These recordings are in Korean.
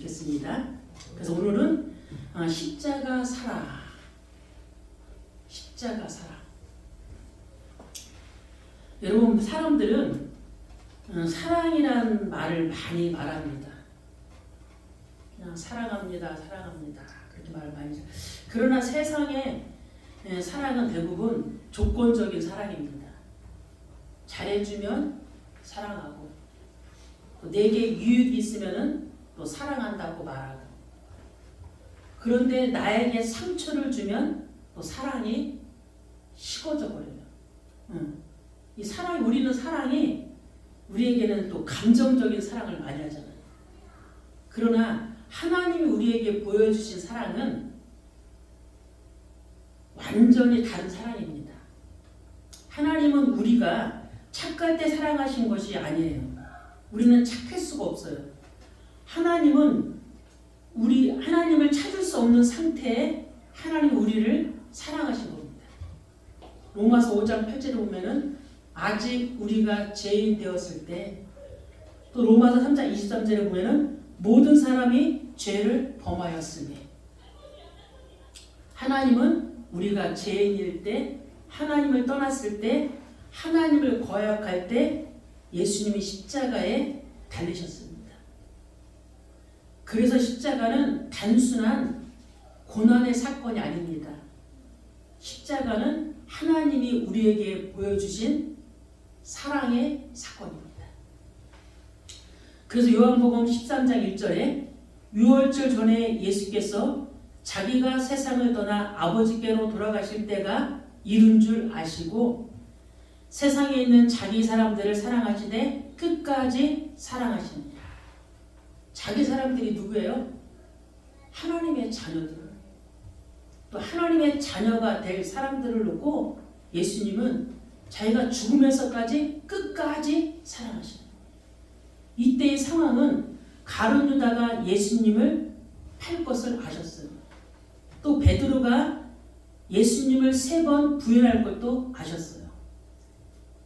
좋겠습니다. 그래서 오늘은 십자가 사랑, 십자가 사랑. 여러분, 사람들은 사랑이란 말을 많이 말합니다. 그냥 사랑합니다, 사랑합니다, 그렇게 말을 많이 해요. 그러나 세상에 사랑은 대부분 조건적인 사랑입니다. 잘해주면 사랑하고, 또 내게 유익이 있으면 또 사랑한다고 말하고, 그런데 나에게 상처를 주면 또 사랑이 식어져 버려요. 이 사랑이, 우리는 사랑이 우리에게는 또 감정적인 사랑을 많이 하잖아요. 그러나 하나님이 우리에게 보여주신 사랑은 완전히 다른 사랑입니다. 하나님은 우리가 착할 때 사랑하신 것이 아니에요. 우리는 착할 수가 없어요. 하나님은 하나님을 찾을 수 없는 상태에 하나님 우리를 사랑하신 겁니다. 로마서 5장 8절에 보면은 아직 우리가 죄인 되었을 때, 또 로마서 3장 23절에 보면은 모든 사람이 죄를 범하였으니, 하나님은 우리가 죄인일 때, 하나님을 떠났을 때, 하나님을 거역할 때 예수님이 십자가에 달리셨습니다. 그래서 십자가는 단순한 고난의 사건이 아닙니다. 십자가는 하나님이 우리에게 보여주신 사랑의 사건입니다. 그래서 요한복음 13장 1절에 유월절 전에 예수께서 자기가 세상을 떠나 아버지께로 돌아가실 때가 이른 줄 아시고 세상에 있는 자기 사람들을 사랑하시되 끝까지 사랑하시느니라. 자기 사람들이 누구예요? 하나님의 자녀들. 또 하나님의 자녀가 될 사람들을 놓고 예수님은 자기가 죽으면서까지 끝까지 사랑하시는 거예요. 이때의 상황은 가룟 유다가 예수님을 팔 것을 아셨어요. 또 베드로가 예수님을 3번 부인할 것도 아셨어요.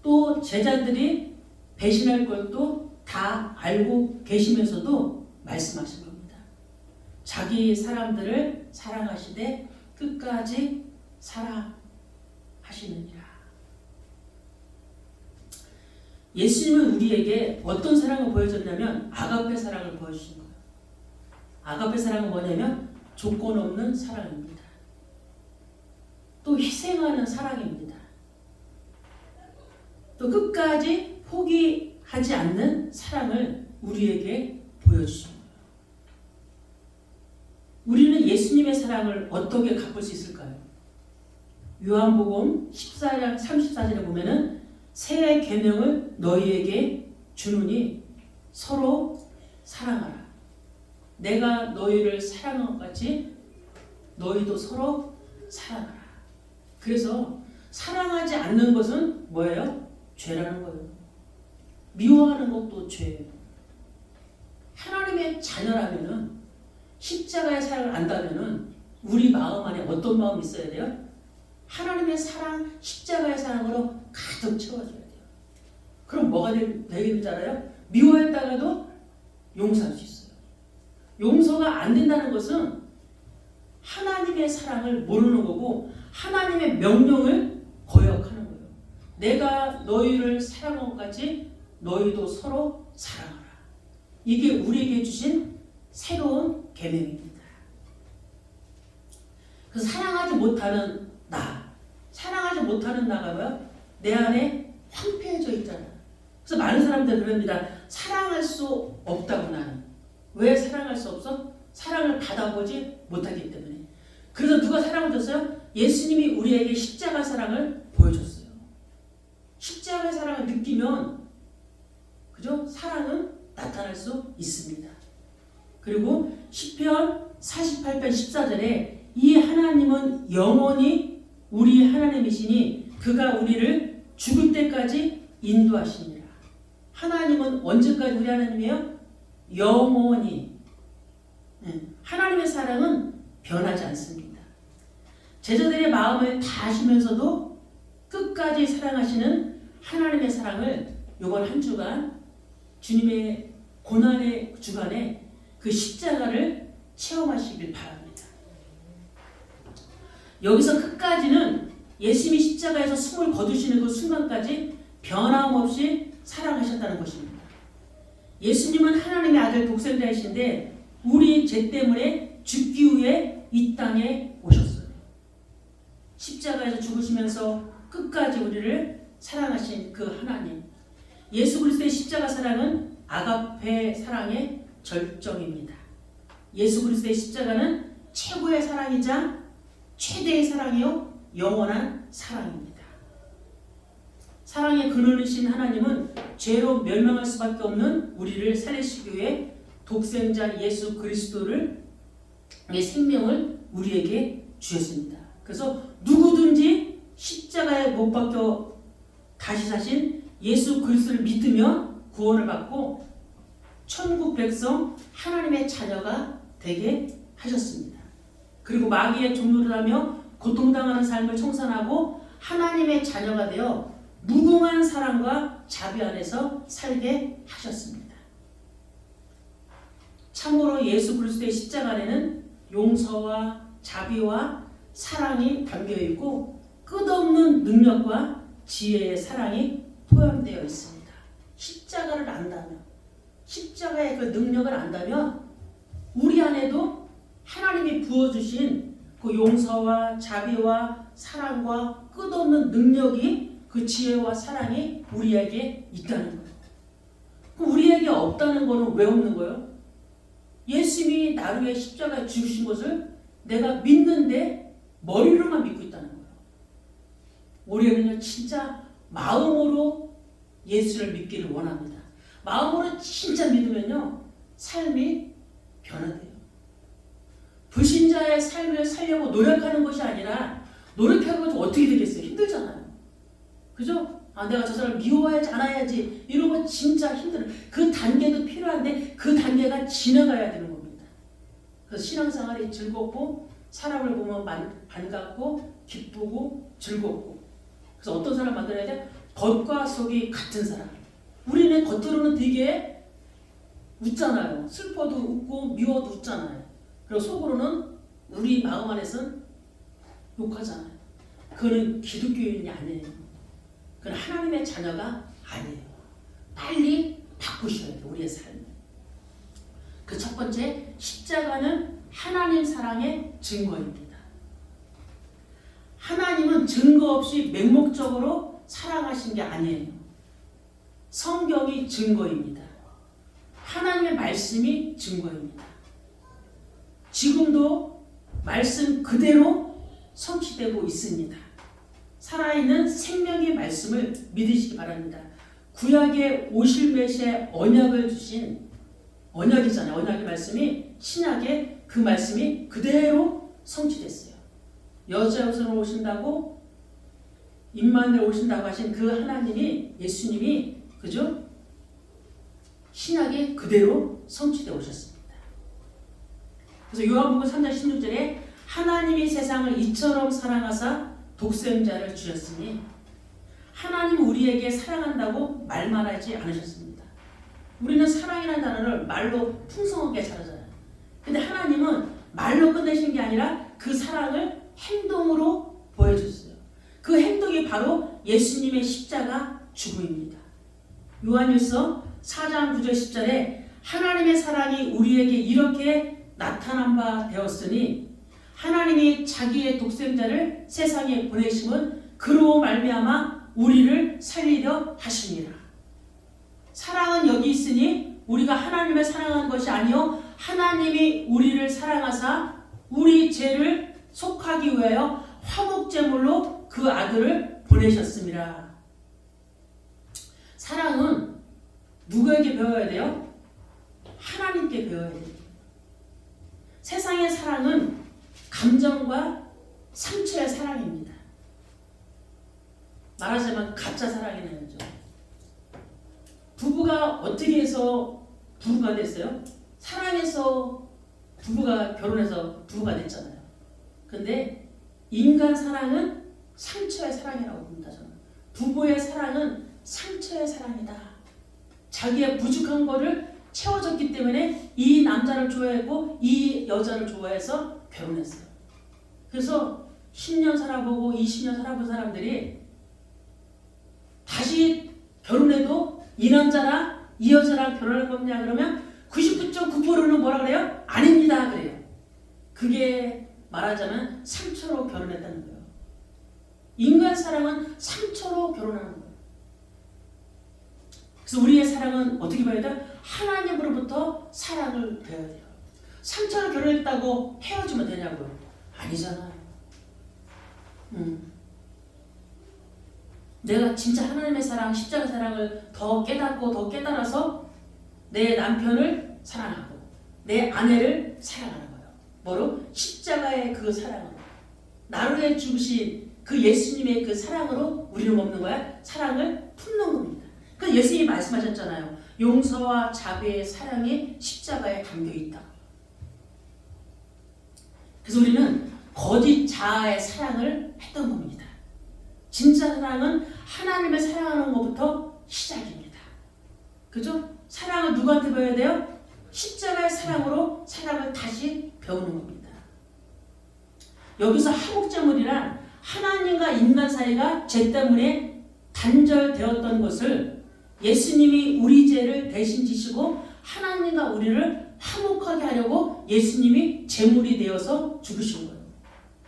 또 제자들이 배신할 것도 다 알고 계시면서도 말씀하신 겁니다. 자기 사람들을 사랑하시되 끝까지 사랑하시느니라. 예수님은 우리에게 어떤 사랑을 보여줬냐면 아가페 사랑을 보여주신 거예요. 아가페 사랑은 뭐냐면 조건 없는 사랑입니다. 또 희생하는 사랑입니다. 또 끝까지 포기하지 않는 사랑을 우리에게 보여주신 거예요. 우리는 예수님의 사랑을 어떻게 갚을 수 있을까요? 요한복음 14장 34절에 보면은 새 계명을 너희에게 주노니 서로 사랑하라. 내가 너희를 사랑한 것 같이 너희도 서로 사랑하라. 그래서 사랑하지 않는 것은 뭐예요? 죄라는 거예요. 미워하는 것도 죄예요. 하나님의 자녀라면은 십자가의 사랑을 안다면은 우리 마음 안에 어떤 마음이 있어야 돼요? 하나님의 사랑, 십자가의 사랑으로 가득 채워줘야 돼요. 그럼 뭐가 되는 줄 알아요? 미워했다가도 용서할 수 있어요. 용서가 안 된다는 것은 하나님의 사랑을 모르는 거고 하나님의 명령을 거역하는 거예요. 내가 너희를 사랑한 것 같이 너희도 서로 사랑하라. 이게 우리에게 주신 새로운 계명입니다. 그래서 사랑하지 못하는 나, 사랑하지 못하는 나가 뭐야? 내 안에 황폐해져 있잖아. 그래서 많은 사람들은 그럽니다. 사랑할 수 없다고 나는. 왜 사랑할 수 없어? 사랑을 받아보지 못하기 때문에. 그래서 누가 사랑을 줬어요? 예수님이 우리에게 십자가 사랑을 보여줬어요. 십자가의 사랑을 느끼면 그죠? 사랑은 나타날 수 있습니다. 그리고 시편 48편 14절에 이 하나님은 영원히 우리 하나님이시니 그가 우리를 죽을 때까지 인도하시니라. 하나님은 언제까지 우리 하나님이에요? 영원히. 하나님의 사랑은 변하지 않습니다. 제자들의 마음을 다 아시면서도 끝까지 사랑하시는 하나님의 사랑을 이번 한 주간 주님의 고난의 주간에 그 십자가를 체험하시길 바랍니다. 여기서 끝까지는 예수님이 십자가에서 숨을 거두시는 그 순간까지 변함없이 사랑하셨다는 것입니다. 예수님은 하나님의 아들 독생자이신데 우리 죄 때문에 죽기 위해 이 땅에 오셨어요. 십자가에서 죽으시면서 끝까지 우리를 사랑하신 그 하나님. 예수 그리스도의 십자가 사랑은 아가페 사랑의 절정입니다. 예수 그리스도의 십자가는 최고의 사랑이자 최대의 사랑이요 영원한 사랑입니다. 사랑의 근원이신 하나님은 죄로 멸망할 수밖에 없는 우리를 살리시기 위해 독생자 예수 그리스도를 생명을 우리에게 주셨습니다. 그래서 누구든지 십자가에 못 박혀 다시 사신 예수 그리스도를 믿으면 구원을 받고 천국 백성 하나님의 자녀가 되게 하셨습니다. 그리고 마귀의 종노릇 하며 고통당하는 삶을 청산하고 하나님의 자녀가 되어 무궁한 사랑과 자비 안에서 살게 하셨습니다. 참으로 예수 그리스도의 십자가 안에는 용서와 자비와 사랑이 담겨 있고 끝없는 능력과 지혜의 사랑이 포함되어 있습니다. 십자가를 안다면, 십자가의 그 능력을 안다면 우리 안에도 하나님이 부어주신 그 용서와 자비와 사랑과 끝없는 능력이 그 지혜와 사랑이 우리에게 있다는 거예요. 그럼 우리에게 없다는 거는 왜 없는 거예요? 예수님이 나를 위해 십자가에 죽으신 것을 내가 믿는데 머리로만 믿고 있다는 거예요. 우리에게는 진짜 마음으로 예수를 믿기를 원합니다. 마음으로 진짜 믿으면요 삶이 변화돼요. 불신자의 삶을 살려고 노력하는 것이 아니라 노력해서 어떻게 되겠어요? 힘들잖아요. 그죠? 내가 저 사람을 미워하지 않아야지 이런 거 진짜 힘들어요. 그 단계도 필요한데 그 단계가 지나가야 되는 겁니다. 그래서 신앙생활이 즐겁고 사람을 보면 반갑고 기쁘고 즐겁고 그래서 어떤 사람 만들어야 돼? 겉과 속이 같은 사람. 우리는 겉으로는 되게 웃잖아요. 슬퍼도 웃고 미워도 웃잖아요. 그리고 속으로는 우리 마음 안에서는 욕하잖아요. 그거는 기독교인이 아니에요. 그건 하나님의 자녀가 아니에요. 빨리 바꾸셔야 돼요. 우리의 삶을. 그 첫 번째, 십자가는 하나님 사랑의 증거입니다. 하나님은 증거 없이 맹목적으로 사랑하신 게 아니에요. 성경이 증거입니다. 하나님의 말씀이 증거입니다. 지금도 말씀 그대로 성취되고 있습니다. 살아있는 생명의 말씀을 믿으시기 바랍니다. 구약의 오실 메시아의 언약을 주신 언약이잖아요. 언약의 말씀이 신약에 그 말씀이 그대로 성취됐어요. 여자우선으로 오신다고 임마누엘 오신다고 하신 그 하나님이 예수님이 그죠? 신약에 그대로 성취되어 오셨습니다. 그래서 요한복음 3장 16절에 하나님이 세상을 이처럼 사랑하사 독생자를 주셨으니 하나님은 우리에게 사랑한다고 말만 하지 않으셨습니다. 우리는 사랑이라는 단어를 말로 풍성하게 잘하잖아요. 근데 하나님은 말로 끝내신 게 아니라 그 사랑을 행동으로 보여줬어요. 그 행동이 바로 예수님의 십자가 죽음입니다. 요한일서 4장 9절 10절에 하나님의 사랑이 우리에게 이렇게 나타난 바 되었으니 하나님이 자기의 독생자를 세상에 보내심은 그로 말미암아 우리를 살리려 하심이라. 사랑은 여기 있으니 우리가 하나님을 사랑하는 것이 아니요 하나님이 우리를 사랑하사 우리 죄를 속하기 위하여 화목제물로 그 아들을 보내셨습니다. 사랑은 누구에게 배워야 돼요? 하나님께 배워야 돼요. 세상의 사랑은 감정과 상처의 사랑입니다. 말하자면 가짜 사랑이라는 거죠. 부부가 어떻게 해서 부부가 됐어요? 사랑해서 부부가 결혼해서 부부가 됐잖아요. 근데 인간 사랑은 상처의 사랑이라고 봅니다. 저는. 부부의 사랑은 상처의 사랑이다. 자기의 부족한 거를 채워졌기 때문에 이 남자를 좋아했고 이 여자를 좋아해서 결혼했어요. 그래서 10년 살아보고 20년 살아본 사람들이 다시 결혼해도 이 남자랑 이 여자랑 결혼할 거냐 그러면 99.9%는 뭐라 그래요? 아닙니다 그래요. 그게 말하자면 상처로 결혼했다는 거예요. 인간 사랑은 상처로 결혼하는 거예요. 그래서 우리의 사랑은 어떻게 봐야 돼요? 하나님으로부터 사랑을 배워야 돼요. 상처로 결혼했다고 헤어지면 되냐고요? 아니잖아요. 내가 진짜 하나님의 사랑, 십자가 사랑을 더 깨닫고 더 깨달아서 내 남편을 사랑하고 내 아내를 사랑하는 거예요. 뭐로? 십자가의 그 사랑으로. 나를 위해 죽으신 그 예수님의 그 사랑으로 우리는 먹는 거야? 사랑을 품는 겁니다. 그러니까 예수님이 말씀하셨잖아요. 용서와 자비의 사랑이 십자가에 담겨 있다. 그래서 우리는 거짓 자아의 사랑을 했던 겁니다. 진짜 사랑은 하나님을 사랑하는 것부터 시작입니다. 그죠? 사랑을 누구한테 배워야 돼요? 십자가의 사랑으로 사랑을 다시 배우는 겁니다. 여기서 하복제물이란 하나님과 인간 사이가 죄 때문에 단절되었던 것을 예수님이 우리 죄를 대신 지시고 하나님과 우리를 화목하게 하려고 예수님이 제물이 되어서 죽으신 거예요.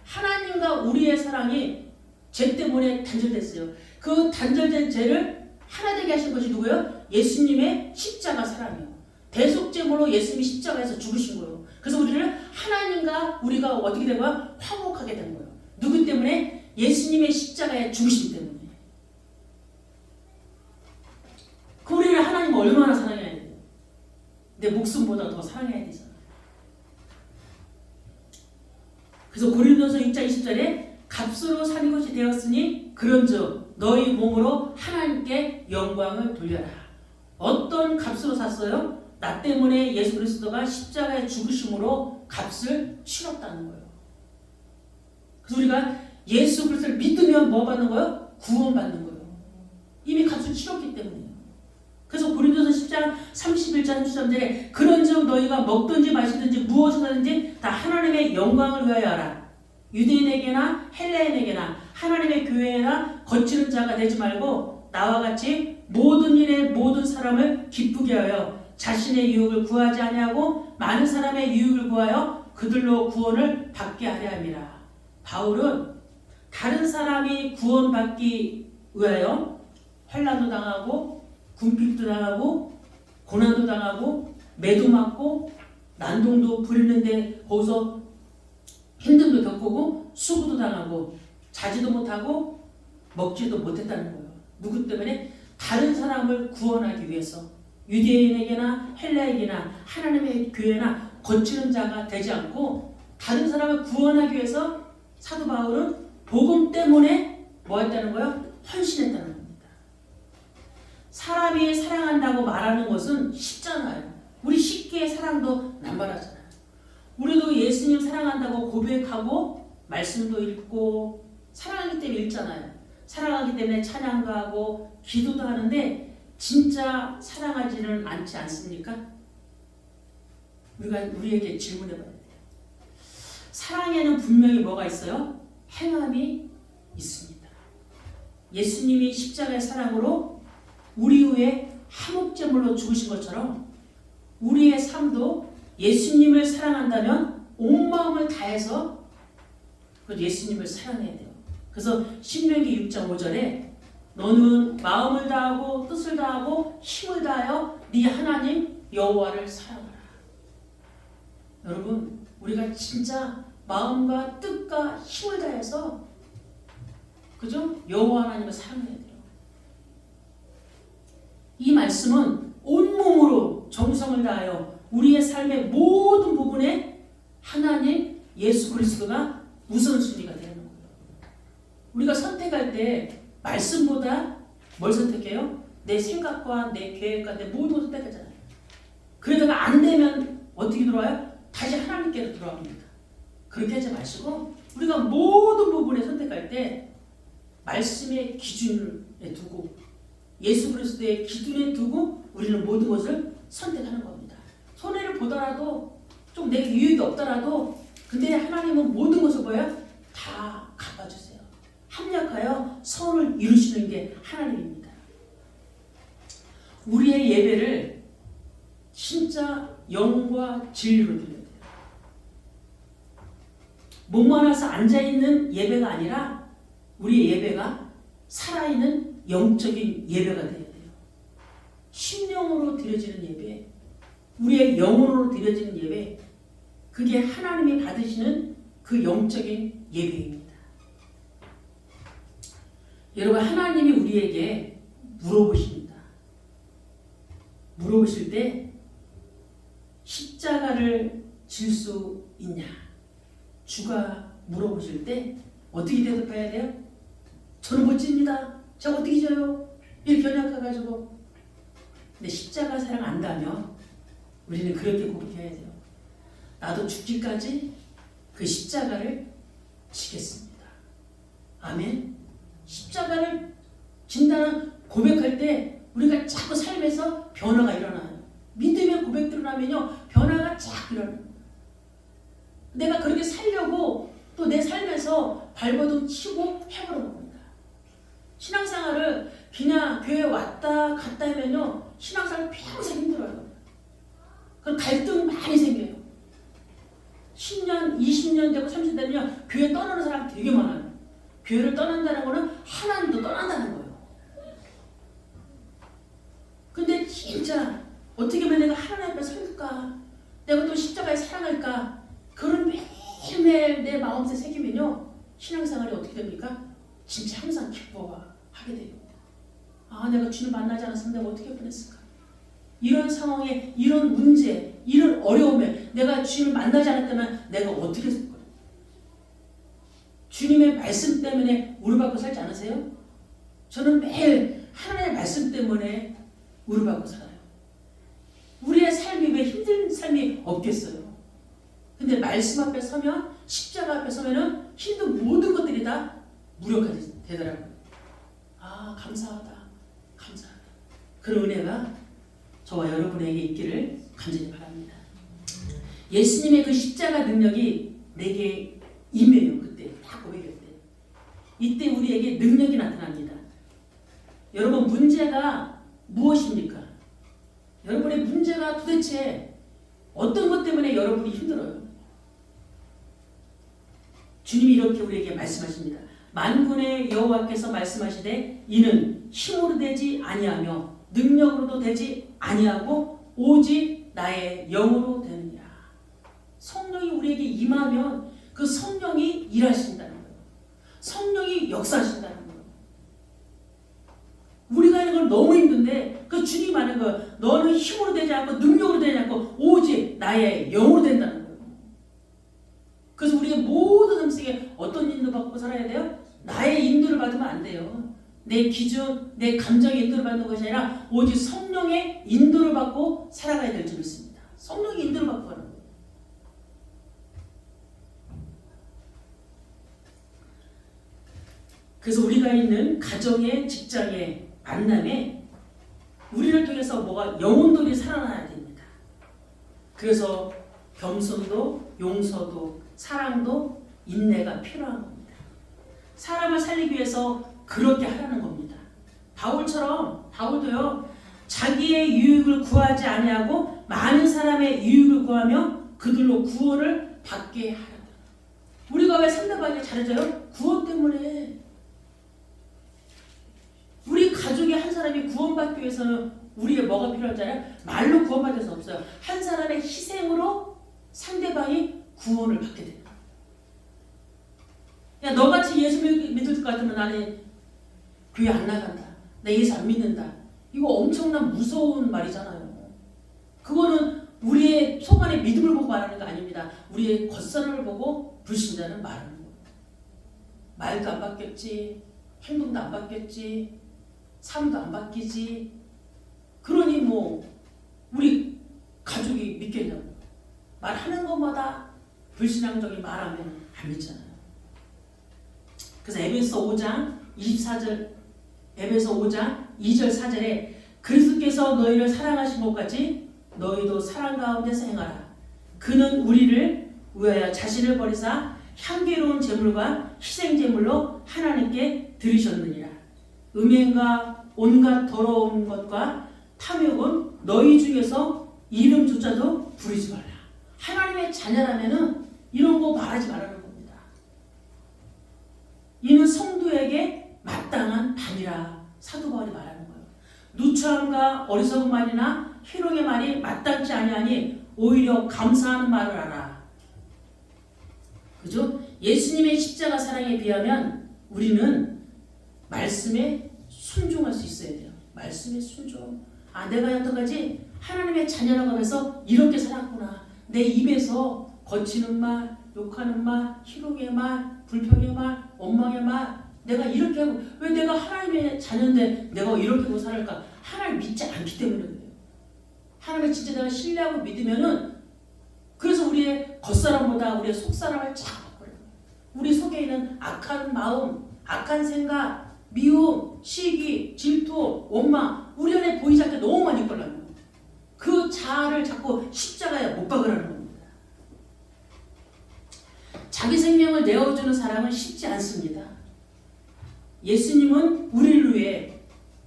하나님과 우리의 사랑이 죄 때문에 단절됐어요. 그 단절된 죄를 하나 되게 하신 것이 누구예요? 예수님의 십자가 사랑이에요. 대속제물로 예수님이 십자가에서 죽으신 거예요. 그래서 우리를 하나님과 우리가 어떻게 된 거야? 화목하게 된 거예요. 누구 때문에? 예수님의 십자가에 죽으심 때문에. 그 우리를 하나님 얼마나 사랑해야 돼요? 내 목숨보다 더 사랑해야 되잖아요. 그래서 고린도서 6장 20절에 값으로 산 것이 되었으니 그런즉 너희 몸으로 하나님께 영광을 돌려라. 어떤 값으로 샀어요? 나 때문에 예수 그리스도가 십자가에 죽으심으로 값을 치렀다는 거예요. 그래서 우리가 예수 그리스도를 믿으면 뭐 받는 거예요? 구원받는 거예요. 이미 값을 치렀기 때문이에요. 그래서 고린도서 10장 31절 33절에 그런즉 너희가 먹든지 마시든지 무엇을 하든지 다 하나님의 영광을 위하여 하라. 유대인에게나 헬라인에게나 하나님의 교회나 거치는 자가 되지 말고 나와 같이 모든 일에 모든 사람을 기쁘게 하여 자신의 유익을 구하지 아니하고 많은 사람의 유익을 구하여 그들로 구원을 받게 하려 함이라. 바울은 다른 사람이 구원받기 위하여 환난도 당하고 궁핍도 당하고 고난도 당하고 매도 맞고 난동도 부리는데 거기서 힘듦도 겪고 수고도 당하고 자지도 못하고 먹지도 못했다는 거예요. 누구 때문에? 다른 사람을 구원하기 위해서. 유대인에게나 헬라에게나 하나님의 교회나 거치는 자가 되지 않고 다른 사람을 구원하기 위해서 사도 바울은 복음 때문에 뭐 했다는 거예요? 헌신했다는 겁니다. 사람이 사랑한다고 말하는 것은 쉽잖아요. 우리 쉽게 사랑도 남발하잖아요. 우리도 예수님 사랑한다고 고백하고 말씀도 읽고 사랑하기 때문에 읽잖아요. 사랑하기 때문에 찬양도 하고 기도도 하는데 진짜 사랑하지는 않지 않습니까? 우리에게 질문해 봐야 돼요. 사랑에는 분명히 뭐가 있어요? 행함이 있습니다. 예수님이 십자가의 사랑으로 우리 위에 화목제물로 죽으신 것처럼 우리의 삶도 예수님을 사랑한다면 온 마음을 다해서 예수님을 사랑해야 돼요. 그래서 신명기 6장 5절에 너는 마음을 다하고 뜻을 다하고 힘을 다하여 네 하나님 여호와를 사랑하라. 여러분, 우리가 진짜 마음과 뜻과 힘을 다해서 그죠? 여호와 하나님을 사랑해야 돼요. 이 말씀은 온몸으로 정성을 다하여 우리의 삶의 모든 부분에 하나님 예수 그리스도가 우선순위가 되는 거예요. 우리가 선택할 때 말씀보다 뭘 선택해요? 내 생각과 내 계획과 내 모든 걸 선택하잖아요. 그러다가 안 되면 어떻게 들어와요? 다시 하나님께로 들어갑니다. 그렇게 하지 마시고 우리가 모든 부분에 선택할 때 말씀의 기준에 두고 예수 그리스도의 기준에 두고 우리는 모든 것을 선택하는 겁니다. 손해를 보더라도 좀 내게 유익이 없더라도 근데 하나님은 모든 것을 뭐예요? 다 갚아주세요. 합력하여 선을 이루시는 게 하나님입니다. 우리의 예배를 진짜 영과 진리로 드려야 돼요. 몸만 와서 앉아있는 예배가 아니라 우리의 예배가 살아있는 영적인 예배가 되어야 돼요. 심령으로 드려지는 예배, 우리의 영혼으로 드려지는 예배, 그게 하나님이 받으시는 그 영적인 예배입니다. 여러분, 하나님이 우리에게 물어보십니다. 물어보실 때 십자가를 질 수 있냐? 주가 물어보실 때 어떻게 대답해야 돼요? 저는 못 집니다. 제가 어떻게 져요? 이렇게 연약해가지고. 근데 십자가 사랑 안다면 우리는 그렇게 고백해야 돼요. 나도 죽기까지 그 십자가를 지겠습니다. 아멘. 십자가를 진다는 고백할 때 우리가 자꾸 삶에서 변화가 일어나요. 믿음의 고백들을 하면요, 변화가 쫙 일어나요. 내가 그렇게 살려고 또 내 삶에서 발버둥 치고 해보는 겁니다. 신앙생활을 그냥 교회 왔다 갔다 하면요, 신앙생활 평생 힘들어요. 그럼 갈등 많이 생겨요. 10년, 20년 되고 30년 되면 교회 떠나는 사람 되게 많아요. 교회를 떠난다는 거는 하나님도 떠난다는 거예요. 근데 진짜 어떻게 하면 내가 하나님 앞에 설까? 내가 또 십자가에 사랑할까? 그런 매일매일 내 마음속에 새기면요, 신앙생활이 어떻게 됩니까? 진짜 항상 기뻐하게 돼요. 아, 내가 주님 만나지 않았으면 내가 어떻게 보냈을까? 이런 상황에, 이런 문제, 이런 어려움에 내가 주님을 만나지 않았다면 내가 어떻게 했을 거예요? 주님의 말씀 때문에 우르받고 살지 않으세요? 저는 매일 하나님의 말씀 때문에 우르받고 살아요. 우리의 삶이 왜 힘든 삶이 없겠어요? 근데 말씀 앞에 서면, 십자가 앞에 서면은 힘든 모든 것들이 다 무력하게 되더라고요. 아, 감사하다. 감사하다. 그런 은혜가 저와 여러분에게 있기를 간절히 바랍니다. 예수님의 그 십자가 능력이 내게 임해요. 그때 다 고백할 때. 이때 우리에게 능력이 나타납니다. 여러분, 문제가 무엇입니까? 여러분의 문제가 도대체 어떤 것 때문에 여러분이 힘들어요? 주님이 이렇게 우리에게 말씀하십니다. 만군의 여호와께서 말씀하시되 이는 힘으로 되지 아니하며 능력으로도 되지 아니하고 오직 나의 영으로 되느니라. 성령이 우리에게 임하면 그 성령이 일하신다는 거예요. 성령이 역사하신다는 거예요. 우리가 하는 건 너무 힘든데 그 주님 하는 거, 너는 힘으로 되지 않고 능력으로 되지 않고 오직 나의 영으로 된다는 거예요. 그래서 우리의 모든 음식에 어떤 인도 받고 살아야 돼요? 나의 인도를 받으면 안 돼요. 내 기준, 내 감정의 인도를 받는 것이 아니라 오직 성령의 인도를 받고 살아가야 될 줄 믿습니다. 성령의 인도를 받고 가는 거예요. 그래서 우리가 있는 가정의, 직장의 만남에 우리를 통해서 뭐가 영혼들이 살아나야 됩니다. 그래서 겸손도, 용서도, 사랑도, 인내가 필요한 겁니다. 사람을 살리기 위해서 그렇게 하라는 겁니다. 바울도요, 자기의 유익을 구하지 아니하고 많은 사람의 유익을 구하며 그들로 구원을 받게 하라. 우리가 왜 상대방에게 잘해줘요? 구원 때문에. 우리 가족의 한 사람이 구원받기 위해서는 우리의 뭐가 필요하잖아요? 말로 구원받을 수 없어요. 한 사람의 희생으로 상대방이 구원을 받게 됩니다. 야, 너같이 예수 믿을 것 같으면 나는 교회 안 나간다. 나 예수 안 믿는다. 이거 엄청난 무서운 말이잖아요. 그거는 우리의 속 안의 믿음을 보고 말하는 거 아닙니다. 우리의 겉선을 보고 불신자는 말하는 거예요. 말도 안 바뀌었지, 행동도 안 바뀌었지, 삶도 안 바뀌지. 그러니 뭐 우리 가족이 믿겠냐고. 말하는 것마다 불신앙적인 말하면 안 믿잖아요. 그래서 에베소 5장 24절, 에베소 5장 2절 4절에 그리스도께서 너희를 사랑하신 것 같이 너희도 사랑 가운데서 행하라. 그는 우리를 위하여 자신을 버리사 향기로운 제물과 희생 제물로 하나님께 드리셨느니라. 음행과 온갖 더러운 것과 탐욕은 너희 중에서 이름조차도 부리지 말라. 하나님의 자녀라면은 이런 거 말하지 말라는 겁니다. 이는 성도에게 마땅한 반이라 사도 바울이 말하는 거예요. 누추함과 어리석은 말이나 희롱의 말이 마땅치 아니하니 오히려 감사하는 말을 하라. 그죠? 예수님의 십자가 사랑에 비하면 우리는 말씀에 순종할 수 있어야 돼요. 말씀에 순종. 아, 내가 여태까지 하나님의 자녀라고 하면서 이렇게 살았구나. 내 입에서 거치는 말, 욕하는 말, 희롱의 말, 불평의 말, 원망의 말, 내가 이렇게 하고, 왜 내가 하나님의 자녀인데 내가 이렇게 하고 살을까? 하나님 믿지 않기 때문에 그래요. 하나님을 진짜 내가 신뢰하고 믿으면은, 그래서 우리의 겉사람보다 우리의 속사람을 쫙 바꿔요. 우리 속에 있는 악한 마음, 악한 생각, 미움, 시기, 질투, 원망, 우리 안에 보이지 않게 너무 많이 있거든요. 그 자아를 자꾸 십자가에 못 박으라는 겁니다. 자기 생명을 내어주는 사람은 쉽지 않습니다. 예수님은 우리를 위해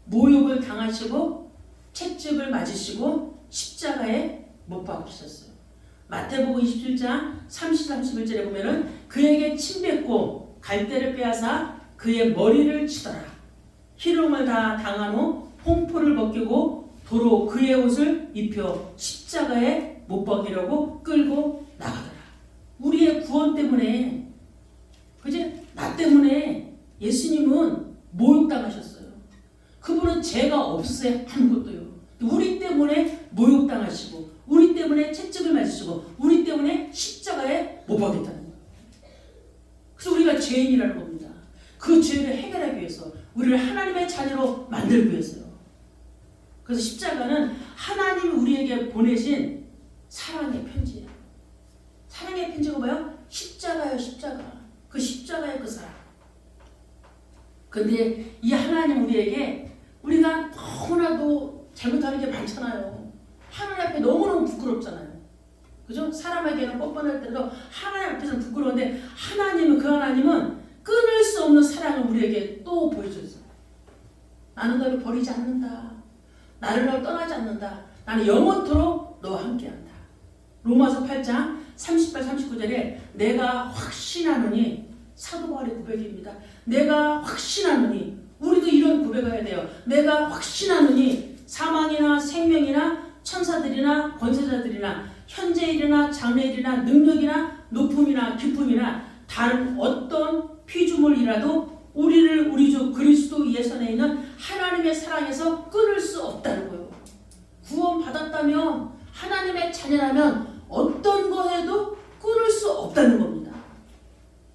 모욕을 당하시고 채찍을 맞으시고 십자가에 못 박히셨어요. 마태복음 27장 30, 31절에 보면은 그에게 침뱉고 갈대를 빼앗아 그의 머리를 치더라. 희롱을 다 당한 후 홍포를 벗기고 도로 그의 옷을 입혀 십자가에 못 박이려고 끌고 나가더라. 우리의 구원 때문에, 그지? 나 때문에 예수님은 모욕당하셨어요. 그분은 죄가 없으세요. 아무것도요. 우리 때문에 모욕당하시고, 우리 때문에 채찍을 맞으시고, 우리 때문에 십자가에 못 박였다는 거예요. 그래서 우리가 죄인이라는 겁니다. 그 죄를 해결하기 위해서, 우리를 하나님의 자녀로 만들기 위해서요. 그래서 십자가는 하나님이 우리에게 보내신 사랑의 편지예요. 사랑의 편지가 뭐예요? 십자가예요, 십자가. 그 십자가의 그 사랑. 근데 이 하나님 우리에게, 우리가 너무나도 잘못하는 게 많잖아요. 하나님 앞에 너무너무 부끄럽잖아요. 그죠? 사람에게는 뻔뻔할 때도 하나님 앞에서는 부끄러운데, 하나님은, 그 하나님은 끊을 수 없는 사랑을 우리에게 또 보여줬어요. 나는 너를 버리지 않는다. 나를 널 떠나지 않는다. 나는 영원토록 너와 함께한다. 로마서 8장 38, 39절에 내가 확신하노니, 사도 바울의 고백입니다. 내가 확신하노니, 우리도 이런 고백해야 돼요. 내가 확신하노니 사망이나 생명이나 천사들이나 권세자들이나 현재일이나 장래일이나 능력이나 높음이나 기쁨이나 다른 어떤 피조물이라도 우리를 우리 주 그리스도 예선에 있는 하나님의 사랑에서 끊을 수 없다는 거예요. 구원받았다면, 하나님의 자녀라면 어떤 것에도 끊을 수 없다는 겁니다.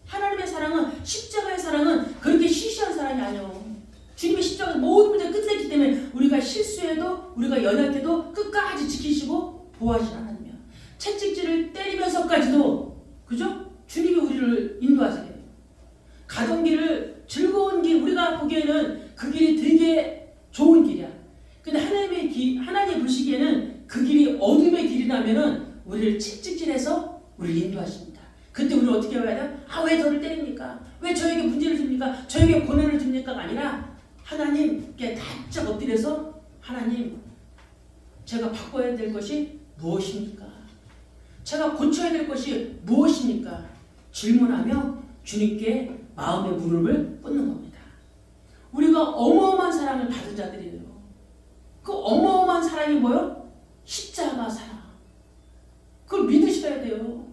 하나님의 사랑은, 십자가의 사랑은 그렇게 시시한 사랑이 아니에요. 주님의 십자가에서 모든 문제를 끝냈기 때문에 우리가 실수해도, 우리가 연약해도 끝까지 지키시고 보호하시는 하나님이야. 채찍질을 때리면서까지도, 그죠? 주님이 우리를 인도하세요. 가던 길을, 즐거운 길, 우리가 보기에는 그 길이 되게 좋은 길이야. 근데 하나님이 보시기에는 그 길이 어둠의 길이라면은 우리를 채찍질해서 우리를 인도하십니다. 그때 우리는 어떻게 해야 돼요? 아, 왜 저를 때립니까? 왜 저에게 문제를 줍니까? 저에게 고난을 줍니까가 아니라, 하나님께 다짝 엎드려서, 하나님, 제가 바꿔야 될 것이 무엇입니까? 제가 고쳐야 될 것이 무엇입니까? 질문하며 주님께 마음의 무릎을 꿇는 겁니다. 우리가 어마어마한 사랑을 받은 자들이에요. 그 어마어마한 사랑이 뭐예요? 십자가 사랑. 그걸 믿으셔야 돼요.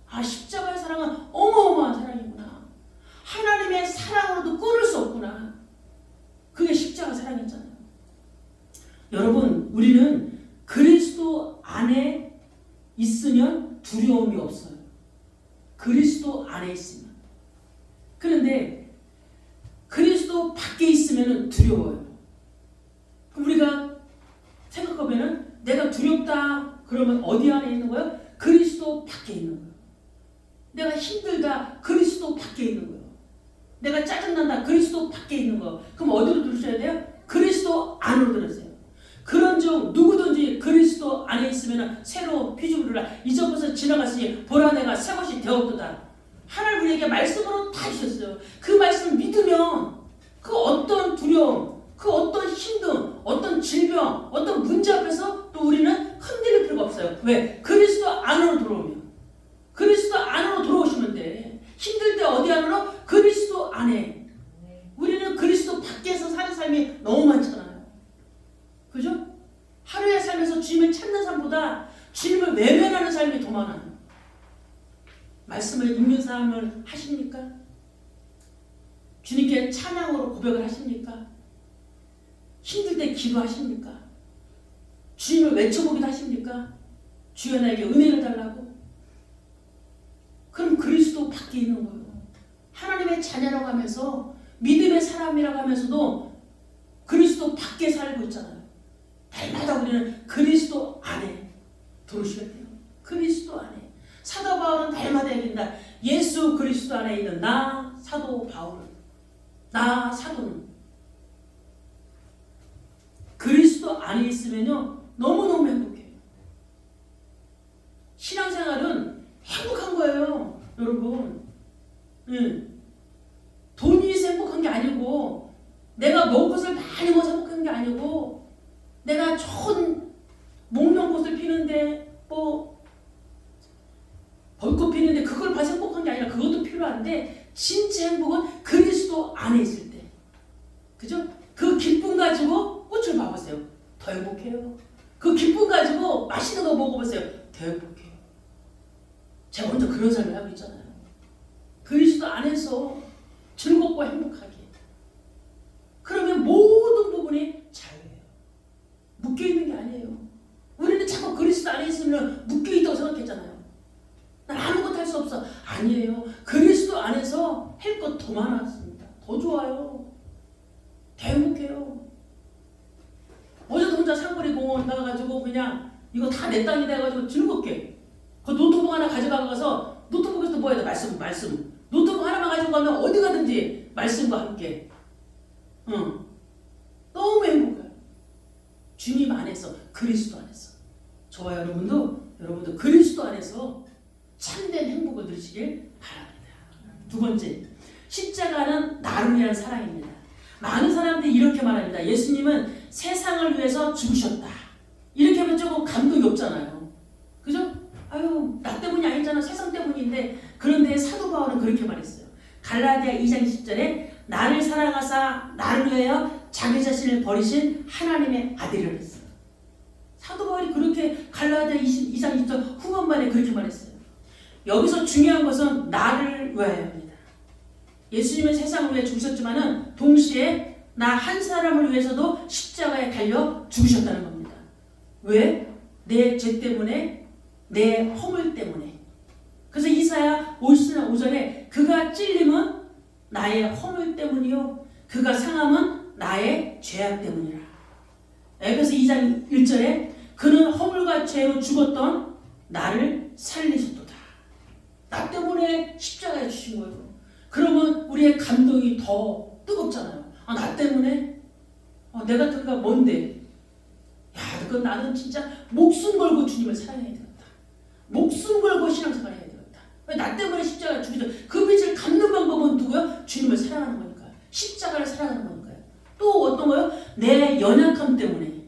아, 십자가의 사랑은 어마어마한 사랑이구나. 하나님의 사랑으로도 끊을 수 없구나. 그게 십자가 사랑이었잖아요. 여러분, 우리는 그리스도 안에 있으면 두려움이 없어요. 그리스도 안에 있으면. 그런데 그리스도 밖에 있으면 두려워요. 우리가 생각하면 내가 두렵다 그러면 어디 안에 있는 거예요? 그리스도 밖에 있는 거예요. 내가 힘들다, 그리스도 밖에 있는 거예요. 내가 짜증난다, 그리스도 밖에 있는 거. 그럼 어디로 들으셔야 돼요? 그리스도 안으로 들으세요. 그런즉 누구든지 그리스도 안에 있으면 새로 피조물이라 이전 것을 지나갔으니 보라 내가 새 것이 되었도다. 하나님 우리에게 말씀으로 다 주셨어요. 그 말씀을 믿으면 그 어떤 두려움, 그 어떤 힘듦, 어떤 질병, 어떤 문제 앞에서 또 우리는 흔들릴 필요가 없어요. 왜? 그리스도 안으로 들어오면. 그리스도 안으로 들어오시면 돼. 힘들 때 어디 안으로? 그리스도 안에. 우리는 그리스도 밖에서 사는 삶이 너무 많잖아요. 그죠? 하루의 삶에서 주님을 찾는 삶보다 주님을 외면하는 삶이 더 많아요. 말씀을 읽는 삶을 하십니까? 주님께 찬양으로 고백을 하십니까? 힘들 때 기도하십니까? 주님을 외쳐보기도 하십니까? 주여 나에게 은혜를 달라고? 그럼 그리스도 밖에 있는 거예요. 하나님의 자녀라고 하면서 믿음의 사람이라고 하면서도 그리스도 밖에 살고 있잖아요. 날마다 우리는 그리스도 안에 들어오셔야 돼요. 그리스도 안에. 사도 바울은 날마다 얘기한다. 예수 그리스도 안에 있는 나 사도 바울은, 나 사도는 그리스도 안에 있으면요 너무너무 행복해요. 신앙생활은 행복한 거예요, 여러분. 돈이 있어 행복한 게 아니고, 내가 먹을 것을 많이 먹어서 행복한 게 아니고, 내가 좋은 목련꽃을 피는데 벌꽃 피는데 그걸 봐서 행복한 게 아니라 그것도 필요한데, 진짜 행복은 그리스도 안에 있을 때. 그죠? 그 기쁨 가지고 꽃을 봐보세요. 더 행복해요. 그 기쁨 가지고 맛있는 거 먹어보세요. 더 행복해요. 제가 먼저 그런 삶을 하고 있잖아요. 그리스도 안에서 즐겁고 행복하게. 그러면 모든 부분이 자유예요. 묶여있는 게 아니에요. 우리는 자꾸 그리스도 안에 있으면 묶여있다고 생각했잖아요. 난 아무것도 할 수 없어. 아니에요. 그리스도 안에서 할 것 더 많았습니다. 더 좋아요. 더 행복해요. 어제도 혼자 상거리 공원 가가지고 그냥 이거 다 내 땅이다 해가지고 즐겁게 그 노트북 하나 가져가서 노트북에서 뭐 해야 돼? 말씀. 노트북 하나만 가지고 가면 어디 가든지 말씀과 함께. 너무 행복해요. 주님 안에서, 그리스도 안에서. 저와 여러분도 그리스도 안에서 참된 행복을 누리시길 바랍니다. 두 번째, 십자가는 나를 위한 사랑입니다. 많은 사람들이 이렇게 말합니다. 예수님은 세상을 위해서 죽으셨다. 이렇게 하면 조금 감동이 없잖아요. 그죠? 아유, 나 때문이 아니잖아. 세상 때문인데. 그런데 사도 바울은 그렇게 말했어요. 갈라디아 2장 10절에 나를 사랑하사 나를 위하여 자기 자신을 버리신 하나님의 아들이라고 했어요. 사도 바울이 그렇게 갈라디아 2장 10절 후반반에 그렇게 말했어요. 여기서 중요한 것은 나를 위하여입니다. 예수님은 세상을 위해 죽으셨지만은 동시에 나 한 사람을 위해서도 십자가에 달려 죽으셨다는 겁니다. 왜? 내 죄 때문에, 내 허물 때문에. 그래서 이사야 50장 5절에 그가 찔림은 나의 허물 때문이요 그가 상함은 나의 죄악 때문이라. 에베소 2장 1절에 그는 허물과 죄로 죽었던 나를 살리셨도다. 나 때문에 십자가에 주신 거예요. 그러면 우리의 감동이 더 뜨겁잖아요. 나 때문에? 내가 그가 뭔데? 야, 그건 나는 진짜 목숨 걸고 주님을 사랑해야 되겠다. 목숨 걸고 신앙생활 해야 되겠다. 나 때문에 십자가에 죽이죠. 그 빛을 갚는 방법은 누구요? 주님을 사랑하는 거니까요. 십자가를 사랑하는 거니까요. 또 어떤 거요? 내 연약함 때문에.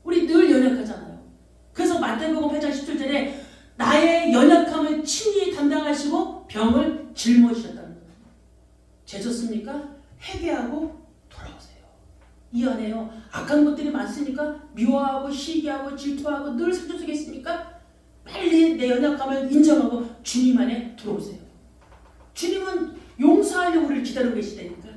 우리 늘 연약하잖아요. 그래서 마태복음 8장 17절에 나의 연약함을 친히 담당하시고 병을 짊어지셨다는 거예요. 죄졌습니까? 회개하고 돌아오세요. 이 안에요. 악한 것들이 많습니까? 미워하고 시기하고 질투하고 늘 상처 속에 있습니까? 빨리 내 연약함을 인정하고 주님 안에 들어오세요. 주님은 용서하려고 우리를 기다리고 계시다니까.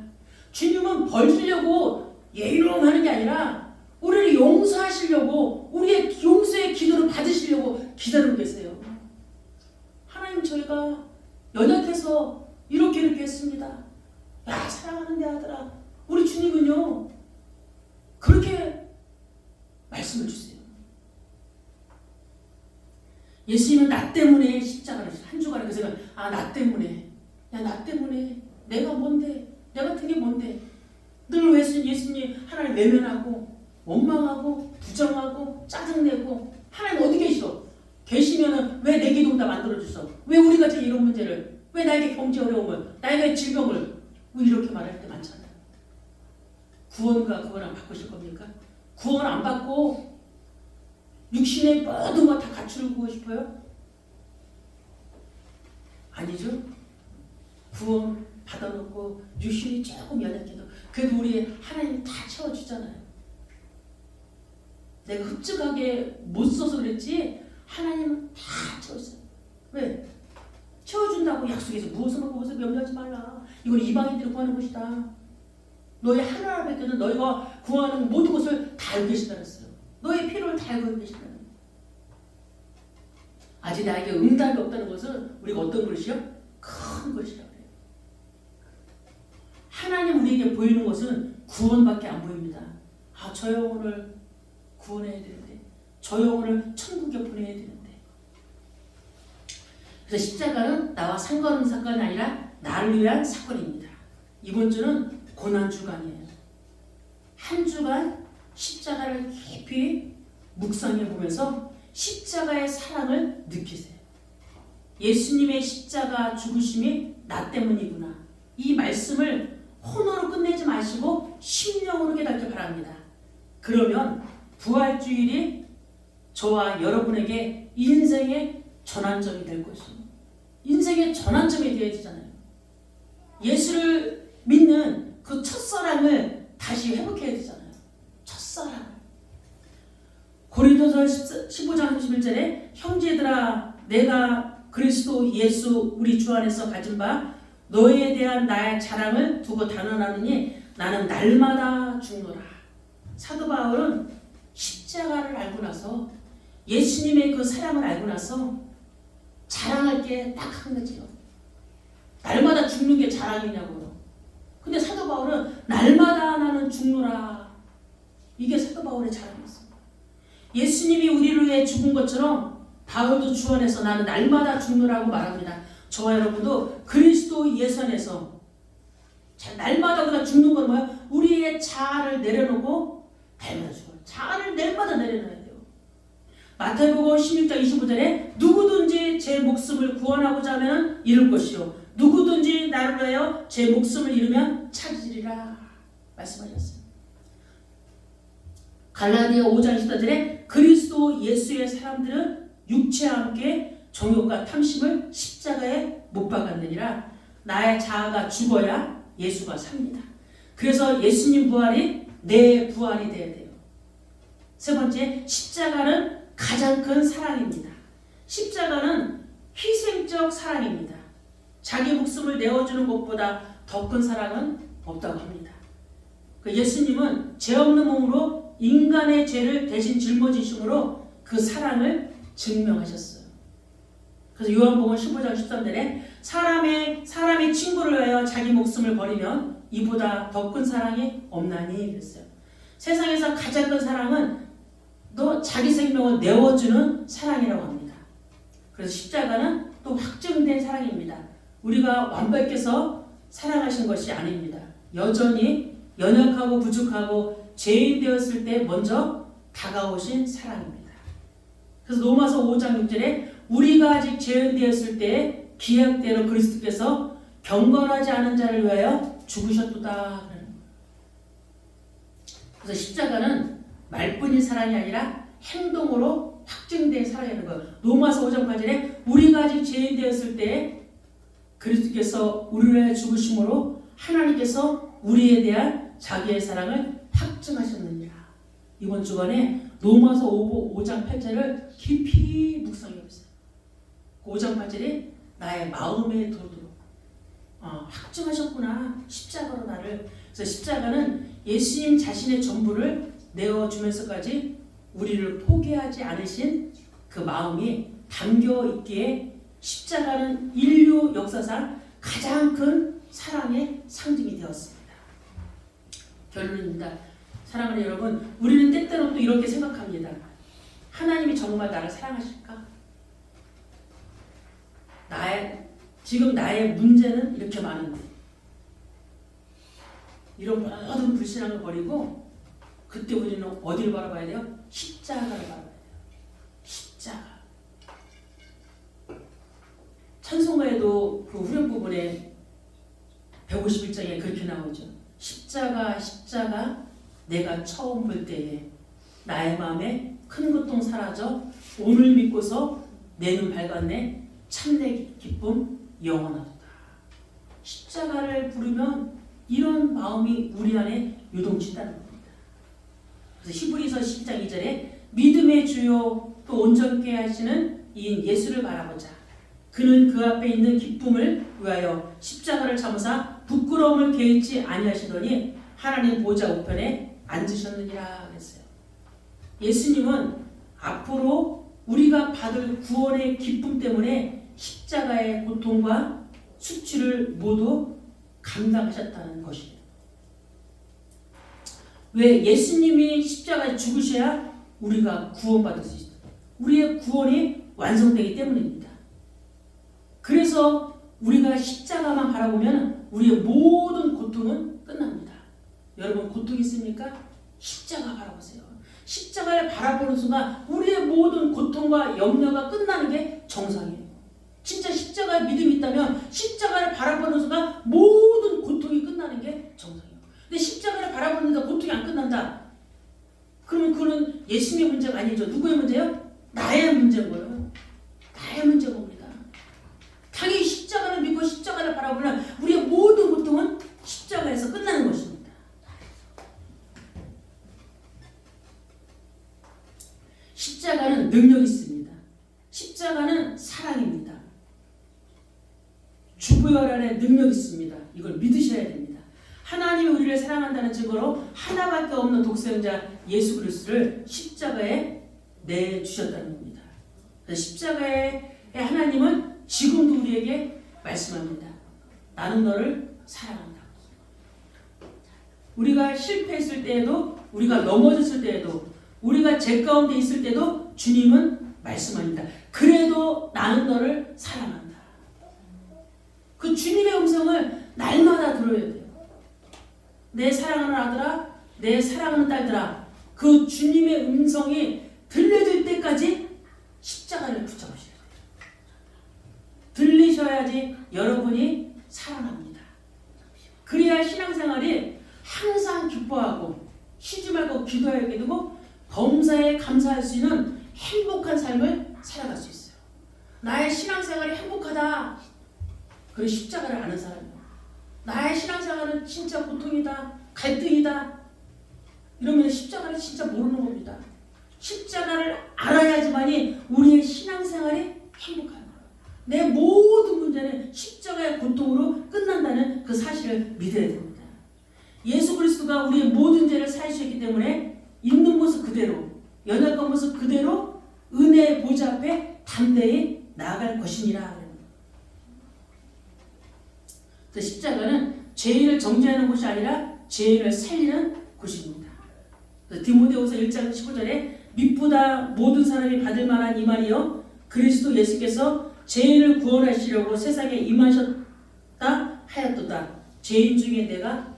주님은 벌 주려고 예의로움 하는 게 아니라 우리를 용서하시려고, 우리의 용서의 기도를 받으시려고 기다리고 계세요. 하나님, 저희가 연약해서 이렇게 했습니다. 야, 사랑하는 내 아들아. 우리 주님은요 그렇게 말씀을 주세요. 예수님은 나 때문에 십자가를 한 주간에 그 생각, 나 때문에, 나 때문에 내가 뭔데, 내 같은 게 뭔데, 늘 예수님 하나님 외면하고 원망하고 우리가 지금 이런 문제를 왜 나에게 경제 어려움을, 나에게 질병을 왜 이렇게 말할 때 많잖아요. 구원과 구원 안 바꾸실 겁니까? 구원 안 받고 육신의 모든 거 다 갖추고 싶어요? 아니죠. 구원 받아놓고 육신이 조금 연약해도 그래도 우리 하나님 다 채워주잖아요. 내가 흡족하게 못 써서 그랬지 하나님은 다 채웠어요. 왜? 채워준다고 약속해서 무엇을 먹고 무엇을 염려하지 말라. 이건 이방인들이 구하는 것이다. 너희 하나님께서는 너희가 구하는 모든 것을 다 알고 계시다 그랬어요. 너의 필요를 다 알고 계시다. 아직 나에게 응답이 없다는 것은 우리가 어떤 것이요? 큰 것이라고 해요. 하나님 우리에게 보이는 것은 구원밖에 안 보입니다. 아, 저 영혼을 구원해야 되는데, 저 영혼을 천국에 보내야 되는데. 그래서 십자가는 나와 상관없는 사건이 아니라 나를 위한 사건입니다. 이번 주는 고난 주간이에요. 한 주간 십자가를 깊이 묵상해 보면서 십자가의 사랑을 느끼세요. 예수님의 십자가 죽으심이 나 때문이구나. 이 말씀을 혼으로 끝내지 마시고 심령으로 깨닫기 바랍니다. 그러면 부활주일이 저와 여러분에게 인생의 전환점이 될 것입니다. 인생의 전환점이 되어지잖아요. 예수를 믿는 그 첫사랑을 다시 회복해야 되잖아요. 첫사랑. 고린도서 15장 31절에 형제들아 내가 그리스도 예수 우리 주 안에서 가진 바 너에 대한 나의 자랑을 두고 단언하느니 나는 날마다 죽노라. 사도 바울은 십자가를 알고 나서 예수님의 그 사랑을 알고 나서 자랑할 게 딱 한 가지요. 날마다 죽는 게 자랑이냐고요. 근데 사도 바울은 날마다 나는 죽노라. 이게 사도 바울의 자랑이었어요. 예수님이 우리를 위해 죽은 것처럼 바울도 주 안에서 나는 날마다 죽노라고 말합니다. 저와 여러분도 그리스도 예수 안에서 날마다 우리가 죽는 건 뭐야? 우리의 자아를 내려놓고 날마다 죽어요. 자아를 날마다 내려놔야 돼요. 마태복음 16장 25절에 누구든지 제 목숨을 구원하고자 하면 잃을 것이요 누구든지 나를 위하여 제 목숨을 잃으면 찾으리라 말씀하셨어요. 갈라디아 5장 14절에 그리스도 예수의 사람들은 육체와 함께 정욕과 탐심을 십자가에 못 박았느니라. 나의 자아가 죽어야 예수가 삽니다. 그래서 예수님 부활이 내 부활이 되어야 돼요. 세 번째, 십자가는 가장 큰 사랑입니다. 십자가는 희생적 사랑입니다. 자기 목숨을 내어주는 것보다 더 큰 사랑은 없다고 합니다. 예수님은 죄 없는 몸으로 인간의 죄를 대신 짊어지심으로 그 사랑을 증명하셨어요. 그래서 요한복음 15장 13절에 사람이 친구를 위하여 자기 목숨을 버리면 이보다 더 큰 사랑이 없나니 그랬어요. 세상에서 가장 큰 사랑은 너 자기 생명을 내어주는 사랑이라고 합니다. 그래서 십자가는 또 확증된 사랑입니다. 우리가 완벽해서 사랑하신 것이 아닙니다. 여전히 연약하고 부족하고 죄인 되었을 때 먼저 다가오신 사랑입니다. 그래서 로마서 5장 6절에 우리가 아직 죄인 되었을 때 기약대로 그리스도께서 경건하지 않은 자를 위하여 죽으셨도다. 그래서 십자가는 말뿐인 사랑이 아니라 행동으로 확증된 사랑이라는 거예요. 로마서 5장 8절에 우리가 아직 죄인 되었을 때 그리스도께서 우리를 위하여 죽으심으로 하나님께서 우리에 대한 자기의 사랑을 확증하셨느니라. 이번 주간에 로마서 5장 8절을 깊이 묵상해보세요. 5장 8절이 나의 마음에 들도록 확증하셨구나. 십자가로 나를. 그래서 십자가는 예수님 자신의 전부를 내어주면서까지 우리를 포기하지 않으신 그 마음이 담겨 있기에 십자가는 인류 역사상 가장 큰 사랑의 상징이 되었습니다. 결론입니다. 사랑하는 여러분, 우리는 때때로 또 이렇게 생각합니다. 하나님이 정말 나를 사랑하실까? 지금 나의 문제는 이렇게 많은데 이런 모든 불신앙을 버리고 그때 우리는 어디를 바라봐야 돼요? 십자가를 바라봐야 돼요. 십자가. 찬송가에도 그 후렴 부분에 151장에 그렇게 나오죠. 십자가 십자가 내가 처음 볼 때에 나의 마음에 큰 고통 사라져 오늘 믿고서 내 눈 밝았네 참내 기쁨 영원하도다. 십자가를 부르면 이런 마음이 우리 안에 요동친다는 겁니다. 그래서 히브리서 12장 2절에 믿음의 주요 또 온전케 하시는 이인 예수를 바라보자. 그는 그 앞에 있는 기쁨을 위하여 십자가를 참으사 부끄러움을 개의치 아니하시더니 하나님 보좌 우편에 앉으셨느니라 그랬어요. 예수님은 앞으로 우리가 받을 구원의 기쁨 때문에 십자가의 고통과 수치를 모두 감당하셨다는 것이에요. 왜? 예수님이 십자가에 죽으셔야 우리가 구원받을 수 있어요. 우리의 구원이 완성되기 때문입니다. 그래서 우리가 십자가만 바라보면 우리의 모든 고통은 끝납니다. 여러분 고통 있습니까? 십자가 바라보세요. 십자가를 바라보는 순간 우리의 모든 고통과 염려가 끝나는 게 정상이에요. 진짜 십자가에 믿음이 있다면 십자가를 바라보는 순간 모든 고통이 끝나는 게 정상이에요. 근데 십자가를 바라보는데 고통이 안 끝난다. 그러면 그거는 예수님의 문제가 아니죠. 누구의 문제예요? 나의 문제인 거예요. 나의 문제인 겁니다. 당연히 십자가를 믿고 십자가를 바라보면 우리의 모든 고통은 십자가에서 끝나는 것입니다. 십자가는 능력이 있습니다. 십자가는 사랑입니다. 주부열안에 능력이 있습니다. 이걸 믿으셔야 됩니다. 하나님이 우리를 사랑한다는 증거로 하나밖에 없는 독생자 예수 그리스도를 십자가에 내주셨다는 겁니다. 십자가의 하나님은 지금도 우리에게 말씀합니다. 나는 너를 사랑한다. 우리가 실패했을 때에도, 우리가 넘어졌을 때에도, 우리가 죄 가운데 있을 때도 주님은 말씀합니다. 그래도 나는 너를 사랑한다. 그 주님의 음성을 날마다 들어야 돼요. 내 사랑하는 아들아, 내 사랑하는 딸들아, 그 주님의 음성이 들려질 때까지 십자가를 붙잡으셔야 돼요. 들리셔야지 여러분이 살아납니다. 그래야 신앙생활이 항상 기뻐하고 쉬지 말고 기도하게 되고 범사에 감사할 수 있는 행복한 삶을 살아갈 수 있어요. 나의 신앙생활이 행복하다. 그래 십자가를 아는 사람이에요. 나의 신앙생활은 진짜 고통이다. 갈등이다. 이러면 십자가를 진짜 모르는 겁니다. 십자가를 알아야지만이 우리의 신앙생활이 행복한 거예요. 내 모든 문제는 십자가의 고통으로 끝난다는 그 사실을 믿어야 됩니다. 예수 그리스도가 우리의 모든 죄를 사하셨기 때문에 있는 모습 그대로, 연약한 모습 그대로 은혜의 보좌 앞에 담대히 나아갈 것이니라. 십자가는 죄인을 정죄하는 곳이 아니라 죄인을 살리는 곳입니다. 디모데후서 1장 15절에 믿보다 모든 사람이 받을 만한 임한이요 그리스도 예수께서 죄인을 구원하시려고 세상에 임하셨다 하였도다. 죄인 중에 내가